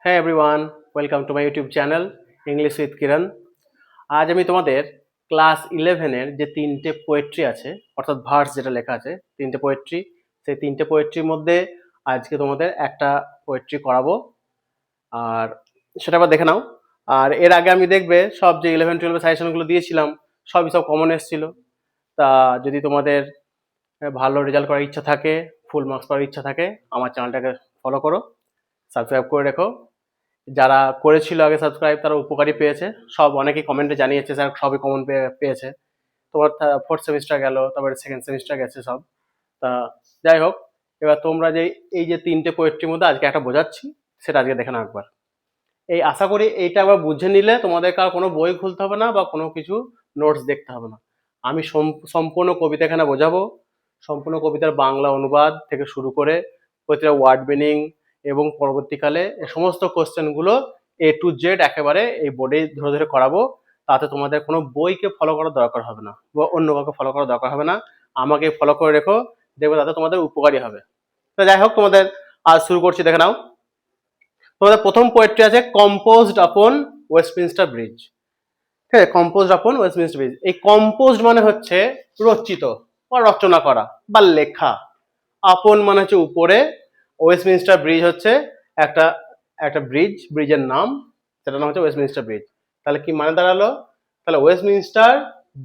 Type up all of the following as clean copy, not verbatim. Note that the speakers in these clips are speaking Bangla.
হ্যাঁ everyone, welcome to my YouTube channel English with Kiran. আজ আমি তোমাদের ক্লাস 11-এর যে তিনটে পোয়েট্রি আছে, অর্থাৎ ভার্স যেটা লেখা আছে, তিনটে পোয়েট্রি, সেই তিনটে পোয়েট্রির মধ্যে আজকে তোমাদের একটা পোয়েট্রি করাবো। আর সেটা আবার দেখে নাও। আর এর আগে আমি দেখবে সব যে 11-12 সাজেশনগুলো দিয়েছিলাম সব কমন এসেছিল। তা যদি তোমাদের ভালো রেজাল্ট করার ইচ্ছা থাকে, ফুল মার্কস পাওয়ার ইচ্ছা থাকে, আমার চ্যানেলটাকে ফলো করো, সাবস্ক্রাইব করে রেখো। যারা করেছিল আগে সাবস্ক্রাইব তারা উপকারী পেয়েছে, সব অনেকেই কমেন্টে জানিয়েছে স্যার সবই কমন পেয়েছে। তোমার ফোর্থ সেমিস্টার গেল, তারপরে সেকেন্ড সেমিস্টার গেছে সব। তা যাই হোক, এবার তোমরা যে এই যে তিনটে পোয়েট্রির মধ্যে আজকে একটা বোঝাচ্ছি সেটা আজকে দেখে নাও একবার। এই আশা করি এইটা একবার বুঝে নিলে তোমাদের কার কোনো বই খুলতে হবে না বা কোনো কিছু নোটস দেখতে হবে না। আমি সম্পূর্ণ কবিতা এখানে বোঝাবো, সম্পূর্ণ কবিতার বাংলা অনুবাদ থেকে শুরু করে প্রতিটা ওয়ার্ড মিনিং এবং পরবর্তীকালে এই সমস্ত কোশ্চেনগুলো A to Z একেবারে এই বোর্ডে ধরে ধরে করাবো। তাতে তোমাদের কোনো বইকে ফলো করার দরকার হবে না বা অন্য কাউকে ফলো করার দরকার হবে না, আমাকে ফলো করে রেখো, দেখবে তাতে তোমাদের উপকারী হবে। তো যাই হোক, তোমাদের আজ শুরু করছি, দেখে নাও। তোমাদের প্রথম পোয়েট্রি আছে কম্পোজড আপন ওয়েস্টমিনস্টার ব্রিজ। ঠিক আছে, কম্পোজড আপন ওয়েস্টমিনস্টার ব্রিজ। এই কম্পোজড মানে হচ্ছে রচিত বা রচনা করা বা লেখা, আপন মানে হচ্ছে উপরে, ওয়েস্টমিনস্টার ব্রিজ হচ্ছে একটা একটা ব্রিজের নাম, সেটার নাম হচ্ছে ওয়েস্টমিনস্টার ব্রিজ। তাহলে কি মানে দাঁড়ালো? তাহলে ওয়েস্টমিনস্টার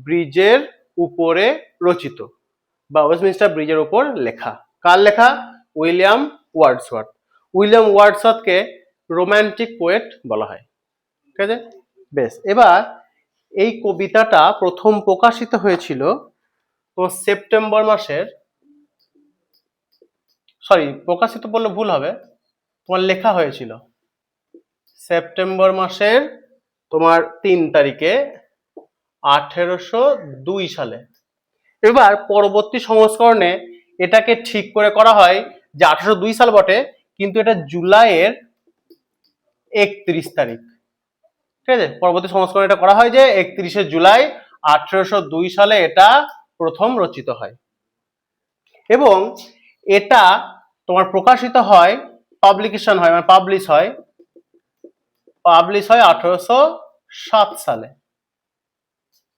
ব্রিজের উপরে রচিত বা ওয়েস্টমিনস্টার ব্রিজের উপর লেখা। কার লেখা? William Wordsworth. উইলিয়াম ওয়ার্ডসওয়ার্থকে রোমান্টিক পোয়েট বলা হয়। ঠিক আছে, বেশ। এবার এই কবিতাটা প্রথম প্রকাশিত হয়েছিল তোমার সেপ্টেম্বর মাসের, সরি প্রকাশিত বললে ভুল হবে, তোমার লেখা হয়েছিল সেপ্টেম্বর মাসের তোমার 3 তারিখে 1802 সালে। এবার পরবর্তী সংস্করণে এটাকে ঠিক করে করা হয় যে 1802 সাল বটে, কিন্তু এটা জুলাইয়ের 31 তারিখ। ঠিক আছে, পরবর্তী সংস্করণে এটা করা হয় যে 31শে জুলাই 1802 সালে এটা প্রথম রচিত হয়। এবং এটা তোমার প্রকাশিত হয়, পাবলিকেশন হয় মানে পাবলিশ হয় 1807 সালে।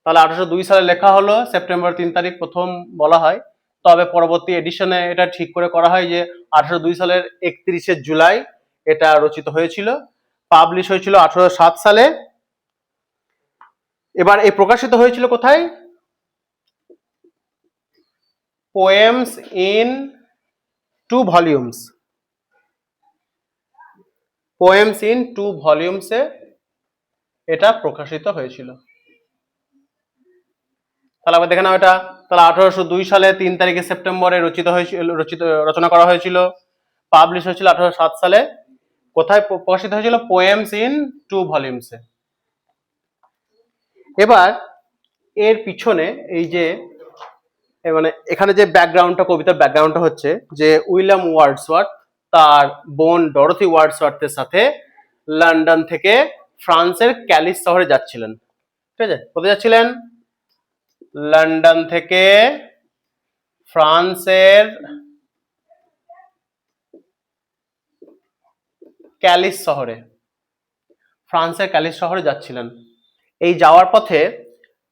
তাহলে 1802 সালে লেখা হলো, সেপ্টেম্বর 3 তারিখ প্রথম বলা হয়। তবে পরবর্তী এডিশনে এটা ঠিক করে করা হয় যে 1802 সালের 31শে জুলাই এটা রচিত হয়েছিল, পাবলিশ হয়েছিল 1807 সালে। এবার এই প্রকাশিত হয়েছিল কোথায়? Poems in 2 volumes. Poems in 2 ভলিউমসে এটা প্রকাশিত হয়েছিল। তাহলে আবার দেখে নাও এটা। তাহলে 1802 সালে 3 তারিখে সেপ্টেম্বরে রচনা করা হয়েছিল, পাবলিশ হয়েছিল 1807 সালে। কোথায় প্রকাশিত হয়েছিল? Poems in 2 ভলিউমসে। এবার এর পিছনে এই যে মানে এখানে যে ব্যাকগ্রাউন্ডটা, কবিতার ব্যাকগ্রাউন্ডটা হচ্ছে যে উইলিয়াম ওয়ার্ডসওয়ার্থ তার বোন ডরোথি ওয়ার্ডসওয়ার্থের সাথে লন্ডন থেকে ফ্রান্সের ক্যালিস শহরে যাচ্ছিলেন। ঠিক আছে, কোথায় যাচ্ছিলেন? লন্ডন থেকে ফ্রান্সের ক্যালিস শহরে, ফ্রান্সের ক্যালিস শহরে যাচ্ছিলেন। এই যাওয়ার পথে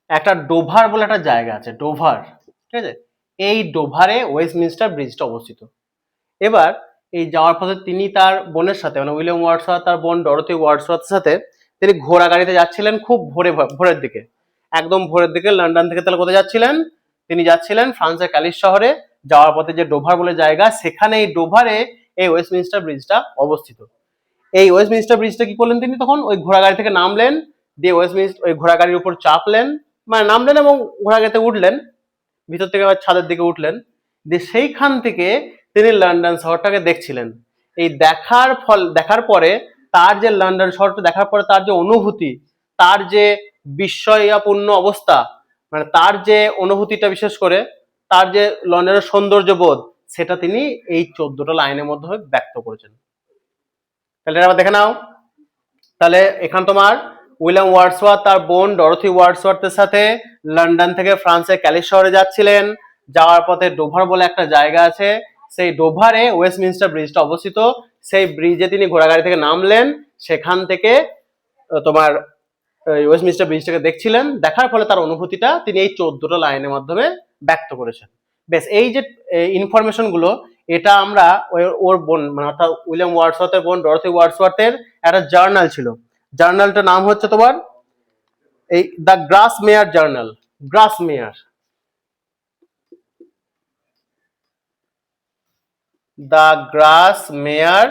একটা ডোভার বলে একটা জায়গা আছে, ডোভার। ঠিক আছে, এই ডোভারে ওয়েস্টমিনস্টার ব্রিজটা অবস্থিত। এবার এই যাওয়ার পথে তিনি তার বোনের সাথে মানে উইলিয়াম ওয়ার্ডসওয়ার্থ তার বোন ডরোথি ওয়ার্ডসওয়ার্থের সাথে তিনি ঘোড়া গাড়িতে যাচ্ছিলেন খুব ভোরের দিকে, একদম ভোরের দিকে। লন্ডন থেকে তাহলে কোথায় যাচ্ছিলেন? তিনি যাচ্ছিলেন ফ্রান্সের ক্যালিস শহরে। যাওয়ার পথে যে ডোভার বলে জায়গা, সেখানে এই ডোভারে এই ওয়েস্টমিনস্টার ব্রিজটা অবস্থিত। এই ওয়েস্টমিনস্টার ব্রিজটা কি করলেন? তিনি তখন ওই ঘোড়া গাড়ি থেকে নামলেন, দিয়ে ওই ঘোড়া গাড়ির উপর চাপলেন, মানে নামলেন এবং ঘোড়া গাড়িতে উঠলেন, ভিতর থেকে আবার ছাদের দিকে উঠলেন, দিয়ে সেইখান থেকে তিনি লন্ডন শহরটাকে দেখছিলেন। এই দেখার পরে তার যে লন্ডন শহরটা দেখার পরে তার যে অনুভূতি, তার যে বিস্ময়াপূর্ণ অবস্থা, মানে তার যে অনুভূতিটা, বিশেষ করে তার যে লন্ডনের সৌন্দর্য বোধ, সেটা তিনি এই 14টা লাইনের মধ্যে ব্যক্ত করেছেন। তাহলে এটা আবার দেখে নাও। তাহলে এখান তোমার উইলিয়াম ওয়ার্ডসওয়ার্থ তার বোন ডরোথি ওয়ার্ডসওয়ার্থের সাথে লন্ডন থেকে ফ্রান্সের ক্যালিস শহরে যাচ্ছিলেন। যাওয়ার পথে ডোভার বলে একটা জায়গা আছে, সেই ডোভারে ওয়েস্টমিনস্টার ব্রিজটা অবস্থিত। সেই ব্রিজে তিনি ঘোড়াগাড়ি থেকে নামলেন, সেখান থেকে তোমার ওয়েস্টমিনিস্টার ব্রিজটাকে দেখছিলেন, দেখার ফলে তার অনুভূতিটা তিনি এই 14টা লাইনের মাধ্যমে ব্যক্ত করেছেন। বেশ, এই যে ইনফরমেশন গুলো, এটা আমরা ওর বোন মানে অর্থাৎ উইলিয়াম ওয়ার্ডসওয়ার্থের বোন ডরোথি ওয়ার্ডসওয়ার্থের একটা জার্নাল ছিল, জার্নালটার নাম হচ্ছে তোমার এই দ্য গ্রাসমেয়ার জার্নাল। গ্রাসমেয়ার, দ্য গ্রাসমেয়ার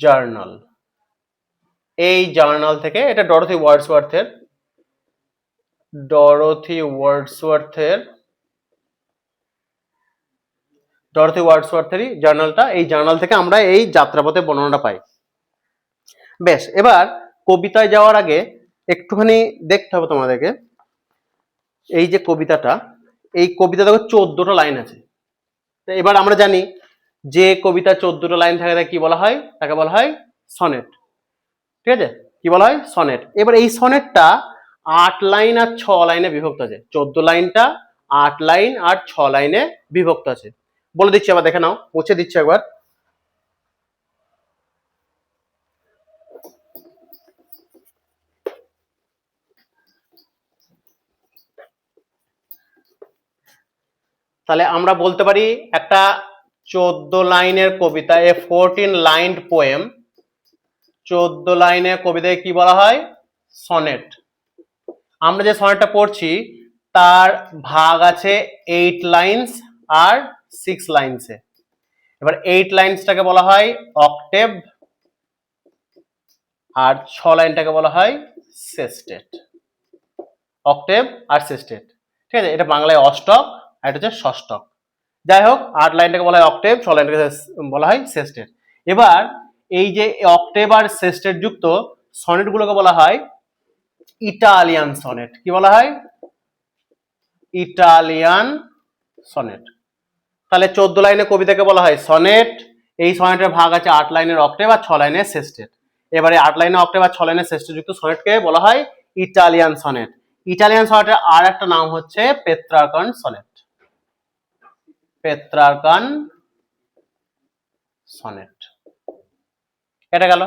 জার্নাল, এই জার্নাল থেকে, এটা ডরোথি ওয়ার্ডসওয়ার্থেরই জার্নালটা। এই জার্নাল থেকে আমরা এই যাত্রাপথের বর্ণনাটা পাই। বেশ, এবার কবিতায় যাওয়ার আগে একটুখানি দেখতে হবে তোমাদেরকে, এই যে কবিতাটা, এই কবিতা দেখো 14টা লাইন আছে। এবার আমরা জানি যে কবিতা 14টা লাইন থাকে তাকে কি বলা হয়? তাকে বলা হয় সনেট। ঠিক আছে, কি বলা হয়? সনেট। এবার এই সনেটটা 8 লাইন আর 6 লাইনে বিভক্ত আছে। 14 লাইনটা 8 লাইন আর 6 লাইনে বিভক্ত আছে। বলে দিচ্ছি, আবার দেখে নাও, মুছে দিচ্ছি একবার। তাহলে আমরা বলতে পারি একটা 14 লাইনের কবিতা, এ 14 লাইন পোয়েম, 14 লাইনের কবিতায় কি বলা হয়? সনেট। আমরা যে সনেটটা পড়ছি তার ভাগ আছে 8 লাইনস আর 6 লাইনসে। এবার 8 লাইনসটাকে বলা হয় অক্টেভ, আর 6 লাইনটাকে বলা হয় সেস্টেট। অক্টেভ আর সেস্টেট, ঠিক আছে, এটা বাংলায় অষ্টক আর এটা হচ্ছে ষষ্ঠক। যাই হোক, 8 লাইনটাকে বলা হয় অক্টেভ, 6 লাইনটাকে বলা হয় সেস্টেট। এবার এই যে অক্টেভ আর সেস্টেট যুক্ত সনেট গুলোকে বলা হয় ইটালিয়ান সনেট। কি বলা হয়? Italian sonnet. তাহলে 14 লাইনের কবিতাকে বলা হয় সনেট। এই সনেটের ভাগ আছে 8 লাইনের অক্টেভ আর 6 লাইনের সেস্টেট। এবারে 8 লাইনের অক্টেভ আর 6 লাইনের সেস্টেট যুক্ত সনেটকে বলা হয় ইটালিয়ান সনেট। ইটালিয়ান সনেটের আর একটা নাম হচ্ছে পেত্রার্কান সনেট। পেত্রার্কান সনেট, এটা গেল।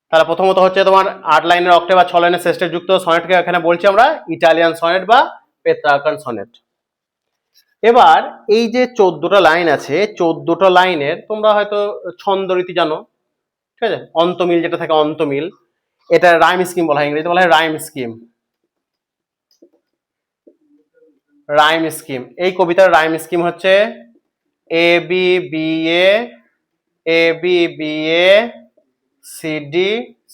তাহলে প্রথমত হচ্ছে তোমার 8 লাইনের অক্টেভ আর 6 লাইনের সেস্টেট যুক্ত সনেটকে এখানে বলছি আমরা ইটালিয়ান সনেট বা পেত্রার্কান সনেট। এবার এই যে 14টা লাইন আছে, 14টা লাইনের তোমরা হয়তো ছন্দরীতি জানো, ঠিক আছে, অন্তমিল যেটা থাকে, অন্তমিল, এটা রাইম স্কিম বলা হয়, ইংরেজিতে বলা হয় রাইম স্কিম। রাইম স্কিম, এই কবিতার রাইম স্কিম হচ্ছে A B B A C D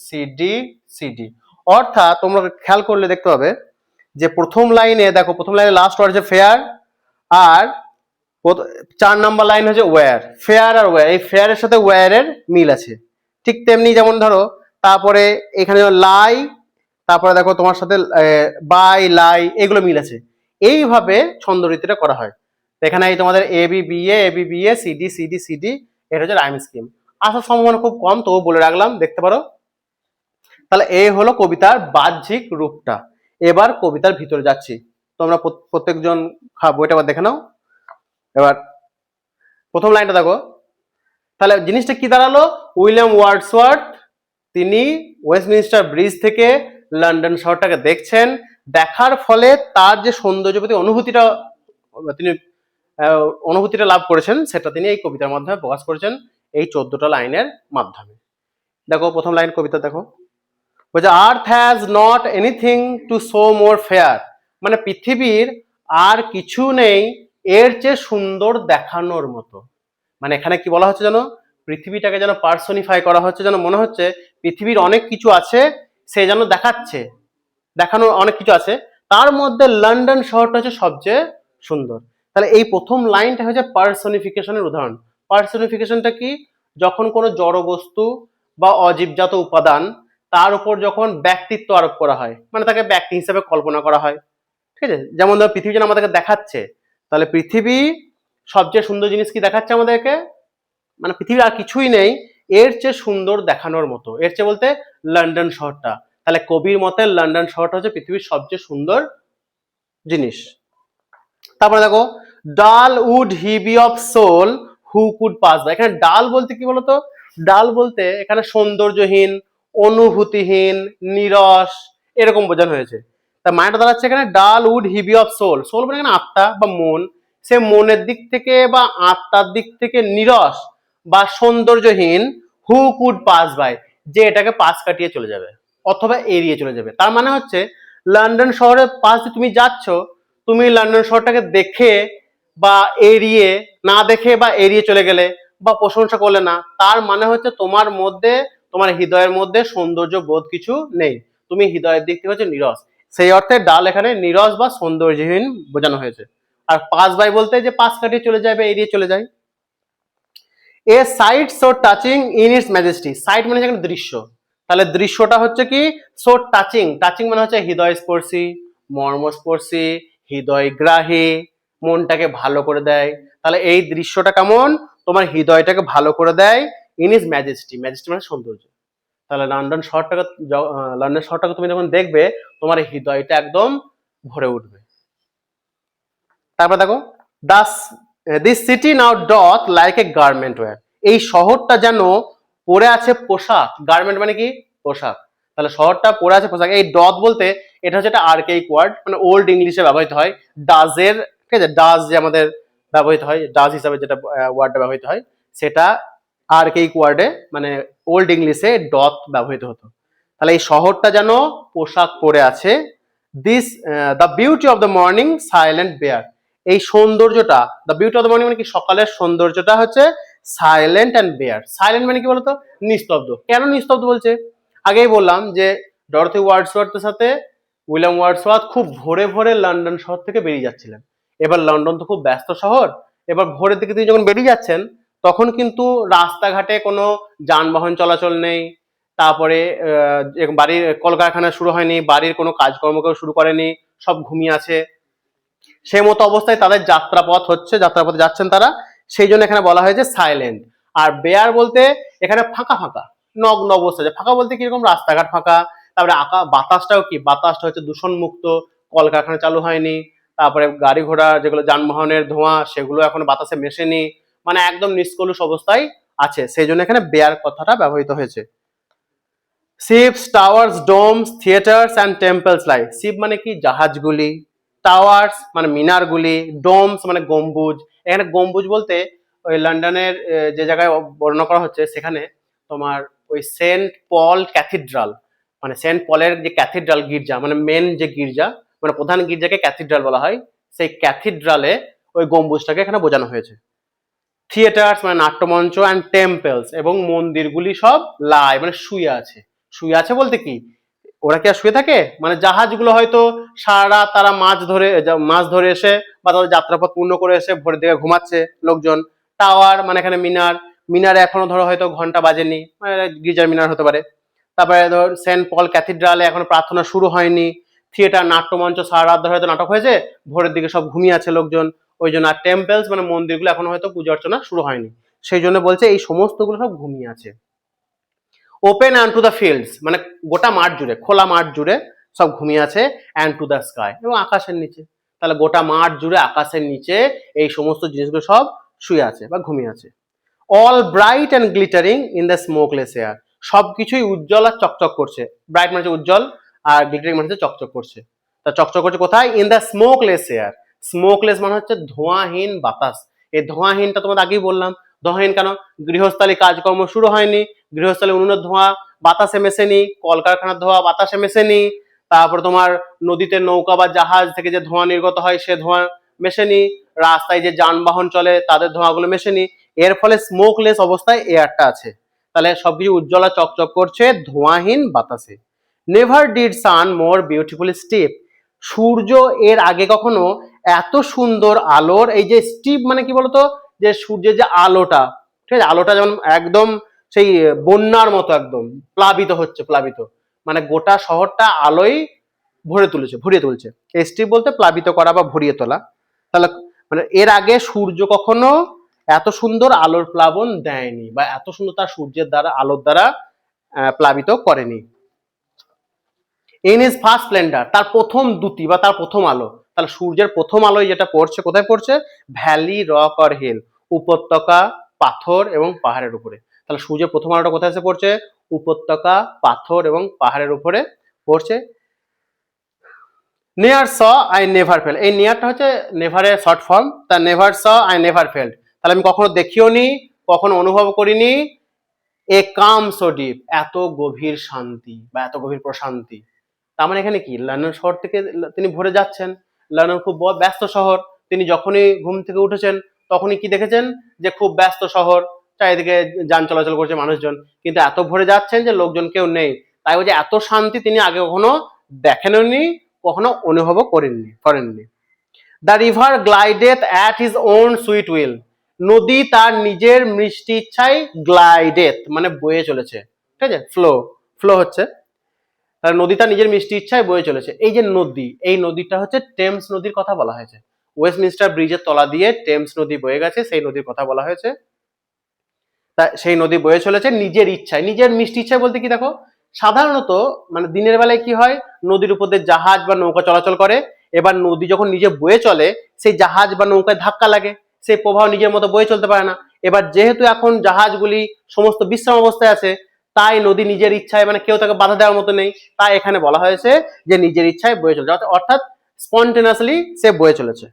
C D C D. অর্থাৎ তোমরা খেয়াল করলে দেখতে পাবে যে প্রথম লাইনে দেখো, প্রথম লাইনে লাস্ট ওয়ার্ড হচ্ছে ফেয়ার, আর 4 নাম্বার লাইন হচ্ছে ওয়্যার। ফেয়ার আর ওয়্যার, এই ফেয়ারের সাথে ওয়্যারের মিল আছে। ঠিক তেমনি যেমন ধরো তারপরে এখানে লাই, তারপরে দেখো তোমার সাথে বাই, লাই, এগুলো মিল আছে। এইভাবে ছন্দরীতিটা করা হয়। এখানে এই তোমাদের A B B A C D C D C D, এটা হচ্ছে রাইম স্কিম। আসার সম্ভাবনা খুব কম, তবু বলে রাখলাম, দেখতে পারো। তাহলে এই হলো কবিতার বাহ্যিক রূপটা। এবার কবিতার ভিতরে যাচ্ছি, তোমরা প্রত্যেকজন বইটা আবার দেখে নাও। এবার প্রথম লাইনটা দেখো, তাহলে জিনিসটা কি দাঁড়ালো? উইলিয়াম ওয়ার্ডসওয়ার্থ তিনি ওয়েস্টমিনিস্টার ব্রিজ থেকে লন্ডন শহরটাকে দেখছেন, দেখার ফলে তার যে সৌন্দর্য প্রতি অনুভূতিটা লাভ করেছেন, সেটা তিনি এই কবিতার মাধ্যমে প্রকাশ করেছেন এই 14টা লাইনের মাধ্যমে। দেখো প্রথম লাইন কবিতা দেখো, বলছে আর্থ has not anything to show more fair, মানে পৃথিবীর আর কিছু নেই এর চেয়ে সুন্দর দেখানোর মতো। মানে এখানে কি বলা হচ্ছে, যেন পৃথিবীটাকে যেন পার্সনিফাই করা হচ্ছে, যেন মনে হচ্ছে পৃথিবীর অনেক কিছু আছে, সে যেন দেখাচ্ছে, দেখানোর অনেক কিছু আছে, তার মধ্যে লন্ডন শহরটা হচ্ছে সবচেয়ে সুন্দর। তাহলে এই প্রথম লাইনটা হচ্ছে পার্সনিফিকেশনের উদাহরণ। পার্সনিফিকেশনটা কি? যখন কোনো জড় বস্তু বা অজীবজাত উপাদান তার উপর যখন ব্যক্তিত্ব আরোপ করা হয়, মানে তাকে ব্যক্তি হিসেবে কল্পনা করা হয়, ঠিক আছে। যেমন ধরো পৃথিবী যেন আমাদেরকে দেখাচ্ছে, তাহলে পৃথিবী সবচেয়ে সুন্দর জিনিস কি দেখাচ্ছে আমাদেরকে? মানে পৃথিবীর আর কিছুই নেই এর চেয়ে সুন্দর দেখানোর মতো। এর চেয়ে বলতে লন্ডন শহরটা। তাহলে কবির মতে লন্ডন শহরটা হচ্ছে পৃথিবীর সবচেয়ে সুন্দর জিনিস। তারপরে দেখো, dull would he be of soul who could pass by. এখানে ডাল বলতে কি বলতো, ডাল বলতে এখানে সৌন্দর্যহীন, অনুভূতিহীন, নিরস এরকম বোঝানো হয়েছে। তা মানেটা দাঁড়াচ্ছে এখানে ডাল উড হিবি অফ সোল। সোল মানে এখানে আত্মা বা মন, সে মনের দিক থেকে বা আত্মার দিক থেকে নিরস বা সৌন্দর্যহীন, হু কুড পাস বাই, যে এটাকে পাশ কাটিয়ে চলে যাবে অথবা এড়িয়ে চলে যাবে। তার মানে হচ্ছে লন্ডন শহরের পাশ দিয়ে তুমি যাচ্ছ, তুমি লন্ডন শহরটাকে দেখে বা এড়িয়ে, না দেখে বা এড়িয়ে চলে গেলে বা প্রশংসা করলে না, তার মানে হচ্ছে তোমার মধ্যে, তোমার হৃদয়ের মধ্যে সৌন্দর্য বোধ কিছু নেই, তুমি হৃদয়ের দিক থেকে হচ্ছে নিরস। সেই অর্থে ডাল এখানে নিরস বা সৌন্দর্যহীন বোঝানো হয়েছে। আর পাস বাই বলতে যে পাশ কাটিয়ে চলে যায় বা এড়িয়ে চলে যায়। A sight so touching in its majesty. Sight মানে এখানে দৃশ্য, তাহলে দৃশ্যটা হচ্ছে কি সো টাচিং। টাচিং মানে হচ্ছে হৃদয় স্পর্শী, মর্মস্পর্শী, হৃদয়গ্রাহী, মনটাকে ভালো করে দেয়। তাহলে এই দৃশ্যটা কেমন, তোমার হৃদয়টাকে ভালো করে দেয়। ইন ইজ ম্যাজেস্টি, ম্যাজেস্টি মানে সৌন্দর্য। তাহলে লন্ডন শহরটাকে তুমি যখন দেখবে, তোমার হৃদয়টা একদম ভরে উঠবে। তারপর দেখো, does this city now doth like a garment wear. এই শহরটা যেন পরে আছে পোশাক। গার্মেন্ট মানে কি, পোশাক। তাহলে শহরটা পরে আছে পোশাক। এই ডথ বলতে এটা হচ্ছে একটা আর্কেইক ওয়ার্ড, মানে ওল্ড ইংলিশে ব্যবহৃত হয় ডাজের, ঠিক আছে, ডাজ যে আমাদের ব্যবহৃত হয়, ডাজ হিসাবে যেটা ওয়ার্ডটা ব্যবহৃত হয়, সেটা আর্কেইক ওয়ার্ডে মানে ওল্ড ইংলিশে ডথ ব্যবহৃত হতো। তাহলে এই শহরটা যেন পোশাক পরে আছে। This the beauty of the morning silent bare. এই সৌন্দর্যটা, the beauty of the morning মানে কি, সকালের সৌন্দর্যটা হচ্ছে সাইলেন্ট অ্যান্ড বেয়ার। সাইলেন্ট মানে কি বলতো, নিস্তব্ধ। কেন নিস্তব্ধ বলছে, আগেই বললাম যে ডরথি ওয়ার্ডসওয়ার্থের সাথে উইলিয়াম ওয়ার্ডসওয়ার্থ খুব ভোরে ভোরে লন্ডন শহর থেকে বেরিয়ে যাচ্ছিলেন। এবার লন্ডন তো খুব ব্যস্ত শহর, এবার ভোরের দিকে তিনি যখন বেরিয়ে যাচ্ছেন, তখন কিন্তু রাস্তাঘাটে কোনো যানবাহন চলাচল নেই, তারপরে বাড়ির কলকারখানা শুরু হয়নি, বাড়ির কোনো কাজকর্ম কেউ শুরু করেনি, সব ঘুমিয়ে আছে। সেই মতো অবস্থায় তাদের যাত্রাপথ হচ্ছে, যাত্রাপথে যাচ্ছেন তারা, সেই জন্য এখানে বলা হয়েছে সাইলেন্ট। আর বেয়ার বলতে এখানে ফাঁকা ফাঁকা, নগ্ন অবস্থা। ফাঁকা বলতে কিরকম, রাস্তাঘাট ফাঁকা, তারপরে বাতাসটাও কি, বাতাসটা হচ্ছে দূষণ মুক্ত, কলকারখানা চালু হয়নি, তারপরে গাড়ি ঘোড়া যেগুলো যানবাহনের ধোঁয়া সেগুলো এখন বাতাসে মেশেনি, মানে একদম নিষ্কলুষ অবস্থায় আছে, সেই জন্য এখানে বেয়ার কথাটা ব্যবহৃত হয়েছে। Ships, towers, domes, theatres and temples lie. Ship মানে কি, জাহাজগুলি, টাওয়ার্স মানে মিনারগুলি, ডোমস মানে গম্বুজ। এখানে গম্বুজ বলতে ওই লন্ডনের যে জায়গায় বর্ণনা করা হচ্ছে, সেখানে তোমার ওই সেন্ট পল ক্যাথিড্রাল, মানে সেন্ট পলের যে ক্যাথিড্রাল গির্জা, মানে মেন যে গির্জা, মানে প্রধান গির্জাকে ক্যাথিড্রাল বলা হয়, সেই ক্যাথিড্রালে ওই গম্বুজটাকে এখানে বোঝানো হয়েছে। থিয়েটার্স মানে নাট্যমঞ্চ, অ্যান্ড টেম্পলস এবং মন্দিরগুলি সব লাই মানে শুয়ে আছে। শুয়ে আছে বলতে কি, ওরা কি আর শুয়ে থাকে, মানে জাহাজগুলো হয়তো সারা রাত তারা মাছ ধরে এসে বা তাদের যাত্রাপথ পূর্ণ করে এসে ভোরের দিকে ঘুমাচ্ছে লোকজন। টাওয়ার মানে এখানে মিনার, মিনারে এখনো ধরো হয়তো ঘন্টা বাজেনি, মানে গির্জার মিনার হতে পারে। তারপরে ধর সেন্ট পল ক্যাথিড্রালে এখনো প্রার্থনা শুরু হয়নি। থিয়েটার নাট্যমঞ্চ সারা রাত ধরে হয়তো নাটক হয়েছে, ভোরের দিকে সব ঘুমিয়ে আছে লোকজন, ওই জন্য। আর টেম্পলস মানে মন্দিরগুলো এখনো হয়তো পূজা অর্চনা শুরু হয়নি, সেই জন্য বলছে এই সমস্তগুলো সব ঘুমিয়ে আছে। Open and to the fields মানে গোটা মাঠ জুড়ে, খোলা মাঠ জুড়ে সব ঘুমিয়ে আছে। অ্যান্ড টু দ্য স্কাই এবং আকাশের নিচে, তাহলে গোটা মাঠ জুড়ে আকাশের নিচে এই সমস্ত জিনিসগুলো সব শুয়ে আছে বা ঘুমিয়ে আছে। All bright and glittering in the smokeless air. সবকিছুই উজ্জ্বল আর চকচক করছে। ব্রাইট মানে উজ্জ্বল, আর গ্লিটারিং মানে চকচক করছে। তা চকচক করছে কোথায়, in the smokeless air. Smokeless মানে হচ্ছে ধোঁয়াহীন বাতাস। এই ধোঁয়াহীনটা তোমাদের আগেই বললাম, ধোঁয়াহীন কেন, গৃহস্থালী কাজকর্ম শুরু হয়নি, গৃহস্থালী উনুনের ধোঁয়া বাতাসে মেশেনি, কলকারখানার ধোঁয়া বাতাসে মেশেনি, তারপর তোমার নদীতে নৌকা বা জাহাজ থেকে যে ধোঁয়া নির্গত হয় সে ধোঁয়া মেশেনি, রাস্তায় যে যানবাহন চলে তাদের ধোঁয়াগুলো মেশেনি। এর ফলে স্মোকলেস অবস্থায় এয়ারটা আছে। তাহলে সবকিছু উজ্জ্বলা চকচক করছে ধোঁয়াহীন বাতাসে। Never did sun more beautifully steep. সূর্য এর আগে কখনো এত সুন্দর আলোর, এই যে স্টিপ মানে কি বলতো, যে সূর্যের যে আলোটা, ঠিক আছে, আলোটা যেমন একদম সেই বন্যার মতো একদম প্লাবিত হচ্ছে, প্লাবিত মানে গোটা শহরটা আলোয় ভরিয়ে তুলছে। এই স্টিপ বলতে প্লাবিত করা বা ভরিয়ে তোলা। তাহলে মানে এর আগে সূর্য কখনো এত সুন্দর আলোর প্লাবন দেয়নি, বা এত সুন্দর তার সূর্যের দ্বারা, আলোর দ্বারা প্লাবিত করেনি। ইন ইজ ফার্স্ট স্প্লেন্ডার, তার প্রথম দ্যুতি বা তার প্রথম আলো। তাহলে সূর্যের প্রথম আলোয় যেটা পড়ছে, কোথায় পড়ছে, ভ্যালি, রক আর হিল, উপত্যকা, পাথর এবং পাহাড়ের উপরে। তাহলে সূর্যের প্রথম আলোটা কোথায় এসে পড়ছে? উপত্যকা, পাথর এবং পাহাড়ের উপরে পড়ছে। নেয়ার স আই নেভার ফেল, এই নেয়ারটা হচ্ছে নেভারের শর্ট ফর্ম। তা never saw I never fail, তাহলে আমি কখনো দেখিও নি, কখনো অনুভব করিনি এ কাম সো ডিপ, এত গভীর শান্তি বা এত গভীর প্রশান্তি। তার মানে এখানে কি, লন্ডন শহর থেকে তিনি ভরে যাচ্ছেন। লন্ডন খুব ব্যস্ত শহর, তিনি যখনই ঘুম থেকে উঠেছেন তখনই কি দেখেছেন যে খুব ব্যস্ত শহর, চারিদিকে যান চলাচল করছে মানুষজন, কিন্তু এত ভরে যাচ্ছেন যে লোকজন কেউ নেই। তাই বলছে এত শান্তি তিনি আগে কখনো দেখেননি, কখনো অনুভবও করেননি। The river glideth at his own sweet will, নদী তার নিজের মিষ্টি ইচ্ছায় গ্লাইডেথ মানে বয়ে চলেছে, ঠিক আছে, ফ্লো হচ্ছে, তার নদী তার নিজের মিষ্টি ইচ্ছায় বয়ে চলেছে। এই যে নদী, এই নদীটা হচ্ছে টেমস নদীর কথা বলা হয়েছে। ওয়েস্টমিনস্টার ব্রিজের তলা দিয়ে টেমস নদী বয়ে গেছে, সেই নদীর কথা বলা হয়েছে। তা সেই নদী বয়ে চলেছে নিজের ইচ্ছায়, নিজের মিষ্টি ইচ্ছায় বলতে কি দেখো, সাধারণত মানে দিনের বেলায় কি হয়, নদীর উপর দিয়ে জাহাজ বা নৌকা চলাচল করে। এবার নদী যখন নিজে বয়ে চলে, সেই জাহাজ বা নৌকায় ধাক্কা লাগে, সেই প্রবাহ নিজের মতো বয়ে চলতে পারে না। এবার যেহেতু এখন জাহাজগুলি সমস্ত বিশ্রাম অবস্থায় আছে, তাই নদী নিজের ইচ্ছায় মানে কেউ তাকে বাধা দেওয়ার মতো নেই, তাই এখানে বলা হয়েছে যে নিজের ইচ্ছায় বয়ে চলেছে, অর্থাৎ স্পন্টেনিয়াসলি সে বয়ে চলেছে।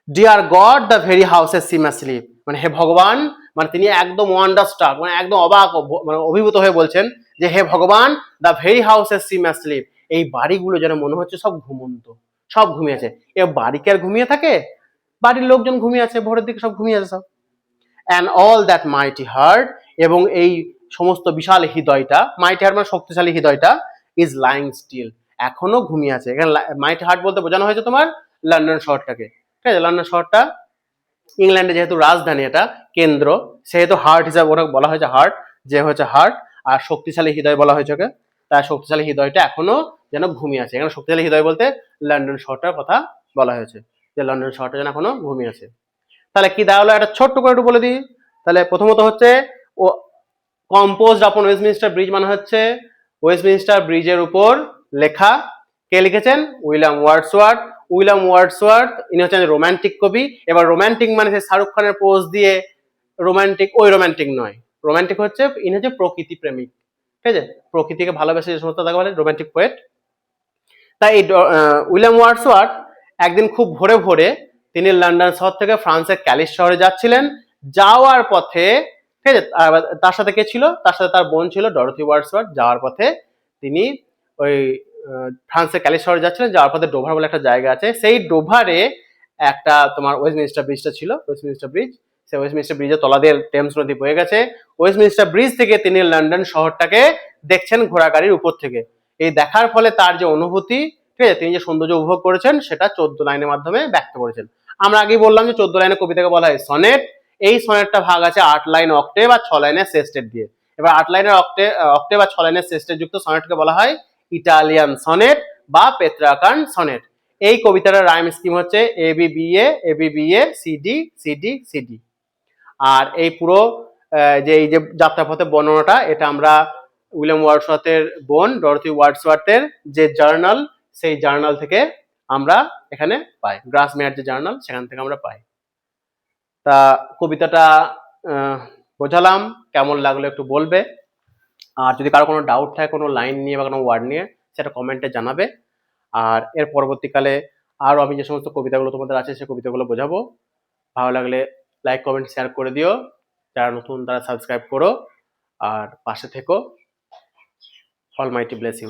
Dear God the very houses seem asleep, মানে হে ভগবান, মানে তিনি একদম ওয়ান্ডারস্টাক মানে একদম অবাক মানে অভিভূত হয়ে বলছেন যে হে ভগবান, the very houses seem asleep, এই বাড়িগুলো যেন মনে হচ্ছে সব ঘুমন্ত, সব ঘুমিয়ে আছে। এ বাড়ি কি আর ঘুমিয়ে থাকে? বাড়ির লোকজন ঘুমিয়ে আছে, ভোরের দিকে সব ঘুমিয়ে আছে সব। অ্যান্ড অল দ্যাট মাইটি হার্ট, এবং এই সমস্ত বিশাল হৃদয়টা, মাইটি হার্ট মানে শক্তিশালী হৃদয়টা, ইজ লাইং স্টিল, এখনো ঘুমিয়ে আছে। এখানে মাইটি হার্ট বলতে বোঝানো হয়েছে তোমার লন্ডন শহরটাকে, ঠিক আছে। লন্ডন শহরটা ইংল্যান্ডে যেহেতু রাজধানী, এটা কেন্দ্র, সেহেতু হার্ট হিসাবে ওটা বলা হয়েছে, হার্ট যে হচ্ছে হার্ট, আর শক্তিশালী হৃদয় বলা হয়েছে ওকে। তার শক্তিশালী হৃদয়টা এখনো যেন ঘুমিয়ে আছে। এখানে শক্তিশালী হৃদয় বলতে লন্ডন শহরটার কথা বলা হয়েছে, যে লন্ডন শহরটা যেন এখনো ঘুমিয়ে আছে। তাহলে কি দাঁড়ালো, একটা ছোট্ট করে একটু বলে দিই। তাহলে প্রথমত হচ্ছে ও কম্পোজড আপন ওয়েস্টমিনস্টার ব্রিজ, মানে হচ্ছে ওয়েস্টমিনস্টার ব্রিজের উপর লেখা। কে লিখেছেন? William Wordsworth. উইলিয়াম ওয়ার্ডসওয়ার্থ ইনি হচ্ছেন রোমান্টিক কবি। এবার রোমান্টিক মানে সে শাহরুখ খানের পোজ দিয়ে রোমান্টিক, ওই রোমান্টিক নয়। রোমান্টিক হচ্ছে ইনি হচ্ছে প্রকৃতি প্রেমিক, ঠিক আছে, প্রকৃতিকে ভালোবেসে যে সমস্ত তাকে বলে রোমান্টিক পোয়েট। তাই এই উইলিয়াম ওয়ার্ডসওয়ার্থ একদিন খুব ভোরে ভোরে তিনি লন্ডন শহর থেকে ফ্রান্সের ক্যালিস শহরে যাচ্ছিলেন। যাওয়ার পথে, ঠিক আছে, তার সাথে কে ছিল? তার সাথে তার বোন ছিল ডরোথি ওয়ার্ডসওয়ার্থ। যাওয়ার পথে তিনি ওই ফ্রান্সের ক্যালিস শহরে যাচ্ছিলেন। যাওয়ার পথে ডোভার বলে একটা জায়গা আছে, সেই ডোভারে একটা তোমার ওয়েস্টমিনস্টার ব্রিজটা ছিল, ওয়েস্টমিনস্টার ব্রিজ। সেই ওয়েস্টমিনস্টার ব্রিজের তলা দিয়ে টেমস নদী বয়ে গেছে। ওয়েস্টমিনস্টার ব্রিজ থেকে তিনি লন্ডন শহরটাকে দেখছেন ঘোড়া গাড়ির উপর থেকে। এই দেখার ফলে তার যে অনুভূতি, ঠিক আছে, তিনি যে সৌন্দর্য উপভোগ করেছেন, সেটা 14 লাইনের মাধ্যমে ব্যক্ত করেছেন। আমরা আগেই বললাম যে 14 লাইনের কবিতাকে বলা হয় সনেট। এই সনেটটা ভাগ আছে 8 লাইন অক্টেভ আর 6 লাইনের সেস্টেট দিয়ে। এবার 8 লাইনের অক্টেভ আর 6 লাইনের সেস্টেট যুক্ত সনেটকে বলা হয় ইটালিয়ান সনেট বা পেত্রাকান সনেট। এই কবিতাটার রাইম স্কিম হচ্ছে এবিবিএ এবিবিএ সিডি সিডি সিডি। আর এই পুরো যে এই যে যাত্রাপথের বর্ণনাটা, এটা আমরা উইলিয়াম ওয়ার্ডসওয়ার্থের বোন ডরোথি ওয়ার্ডসওয়ার্থের যে জার্নাল, সেই জার্নাল থেকে আমরা এখানে পাই, গ্রাসমেয়ার যে জার্নাল, সেখান থেকে আমরা পাই। তা কবিতাটা বোঝালাম, কেমন লাগলো একটু বলবে। আর যদি কারো কোনো ডাউট থাকে কোনো লাইন নিয়ে বা কোনো ওয়ার্ড নিয়ে, সেটা কমেন্টে জানাবে। আর এর পরবর্তীকালে আরও আমি যে সমস্ত কবিতাগুলো তোমাদের আছে সেই কবিতাগুলো বোঝাবো। ভালো লাগলে লাইক কমেন্ট শেয়ার করে দিও, যারা নতুন তারা সাবস্ক্রাইব করো আর পাশে থেকো। Almighty bless you.